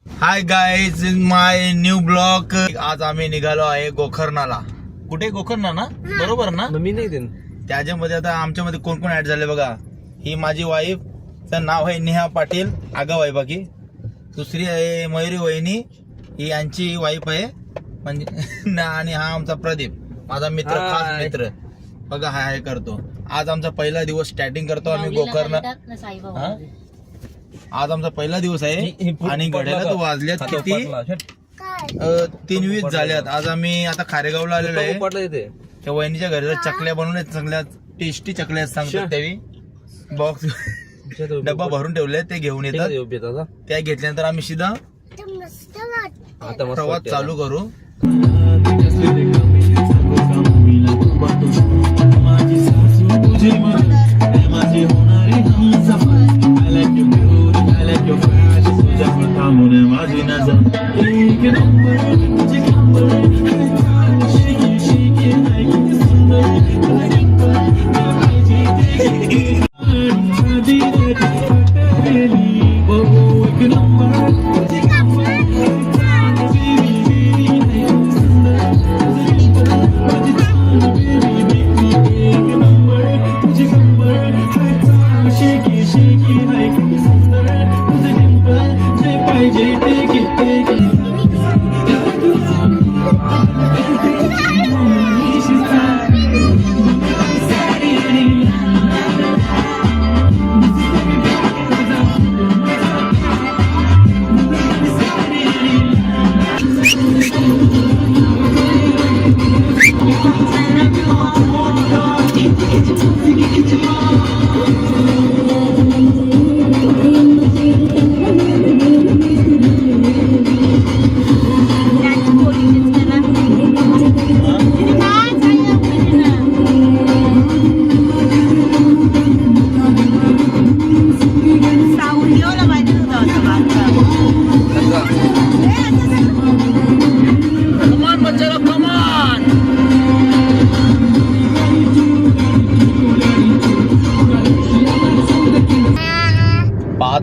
Hi guys in my new blog. आज आम्ही निघालो आहे गोकर्णाला. कुठे गोकर्णा ना बरोबर ना? मी नाही त्याच्यामध्ये आता आमच्यामध्ये कोण कोण ऍड झाले बघा. ही माझी वाईफ, तर नाव आहे नेहा पाटील आगाव आहे बाकी. दुसरी आहे मयुरी वहिनी, ही यांची वाईफ आहे म्हणजे आणि हा आमचा प्रदीप माझा मित्र, खास मित्र बघा. हाय करतो. आज आमचा पहिला दिवस स्टार्टिंग करतो आम्ही गोकर्ण. आज आमचा पहिला दिवस आहे आणि घड्याला तो वाजल्यात किती 3:20 झाल्यात. आज आम्ही आता खारेगावला आलेलो आहे. त्या वहिनीच्या घरी चकल्या बनवून चांगल्या टेस्टी चकल्या सांगतात. त्यावेळी बॉक्स डब्बा भरून ठेवले, ते घेऊन येतात. त्या घेतल्यानंतर आम्ही सीधा प्रवास चालू करू.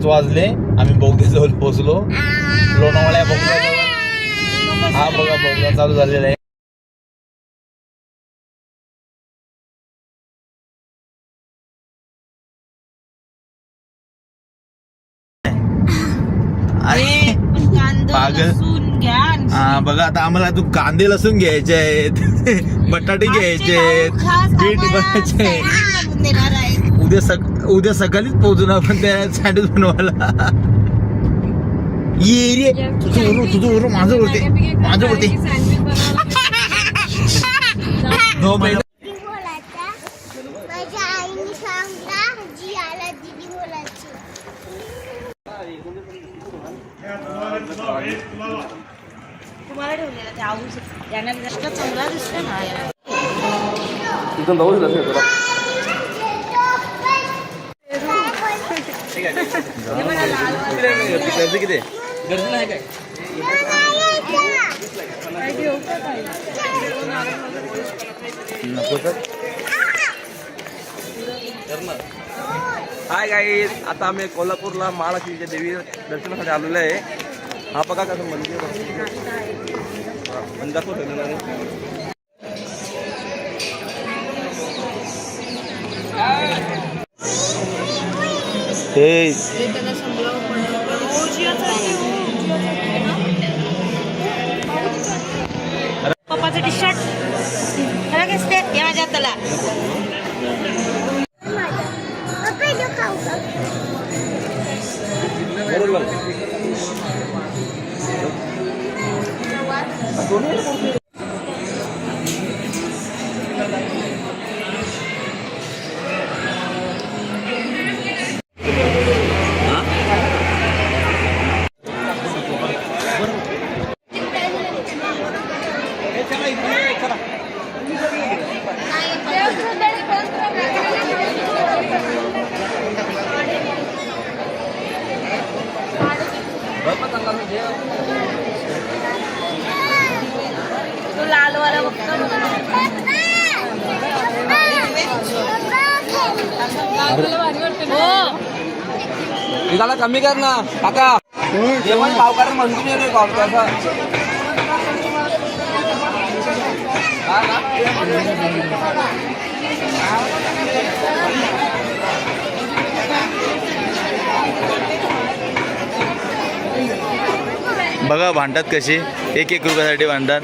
वाजले आम्ही बौद्धजवळ पोहोचलो. लोणावळ्या बोगद्याजवळ हा बघा बोगदा चालू झालेला आहे. पागल. हा बघा आता आम्हाला तू कांदे लसूण घ्यायचे आहेत, बटाटे घ्यायचे आहेत, बीट बनायचे. उद्या सकाळीच पोहोचून आपण त्या सँडविच बनवायला. ये रे तुझं माझं बोलते तुम्हाला ठेवलेला चांगला दिसतो ना. किती गर्दी नाही काय? हाय गाईज, आता आम्ही कोल्हापूरला महालक्ष्मीच्या देवी दर्शनासाठी आलेलो आहे. हा बघा कसं मंदिर दाखवत पप्पाचं टी शर्ट कसते या माझ्या हाताला. तो लाल वाला बघतो. कमी कर ना काका. जेवण भाव कारण म्हणून तुम्ही येतोय भाव त्याचा हा ना बघा भांडतात कशी 1-1 रुपयासाठी भांडतात.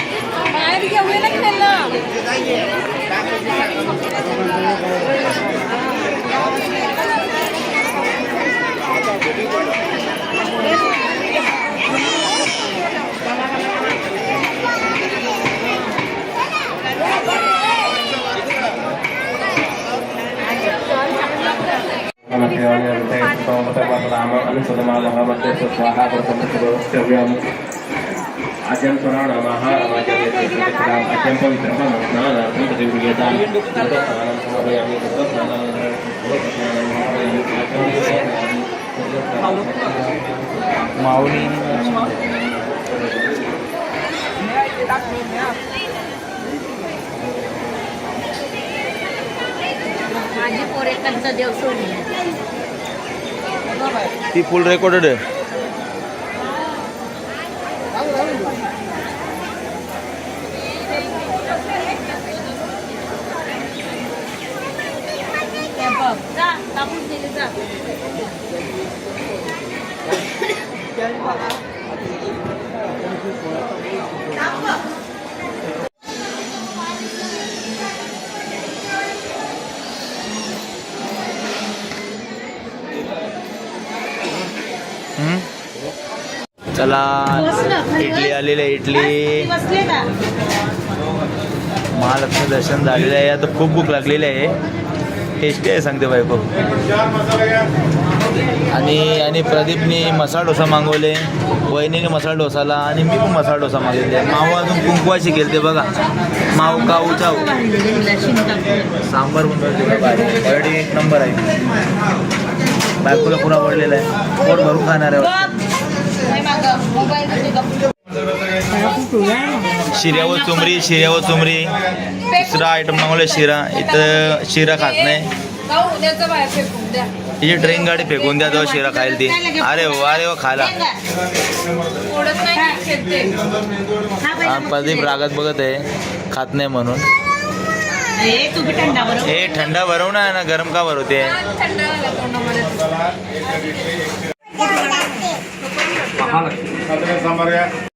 Ajam Purana Maha Ajam Ajam Pavitra Nana Putri Brigada माऊली माझी पोरे कंचा देव सोडली ती फुल रेकॉर्डेड आहे. जा टाकून दिली जा चला इडली आलेली आहे. इडली बसले का महालक्ष्मी दर्शन झालेलं आहे. आता खूप भूक लागलेली आहे. टेस्टी आहे सांगते बायको. आणि प्रदीपने मसाला डोसा मागवले, वहिनीने मसाला डोसाला आणि मी पण मसाला डोसा मागवले. माऊ अजून कुंकवाशी गेलते बघा. माऊ काऊ चाऊ सांबार बनवायचे ऑलरेडी 1 नंबर आहे. बायकोला पुरा आवडलेला आहे. पोट भरून खाणार आहे. शिऱ्यावर चुमरी दुसरा आयटम मागवला शिरा. इथं शिरा खात नाही. तिची ट्रेन गाडी फेकून द्या तेव्हा शिरा खायला ती. अरे वा खाला. हा प्रदीप रागात बघत आहे खात नाही म्हणून. हे थंडा भरव ना गरम का भरवते. Mahal.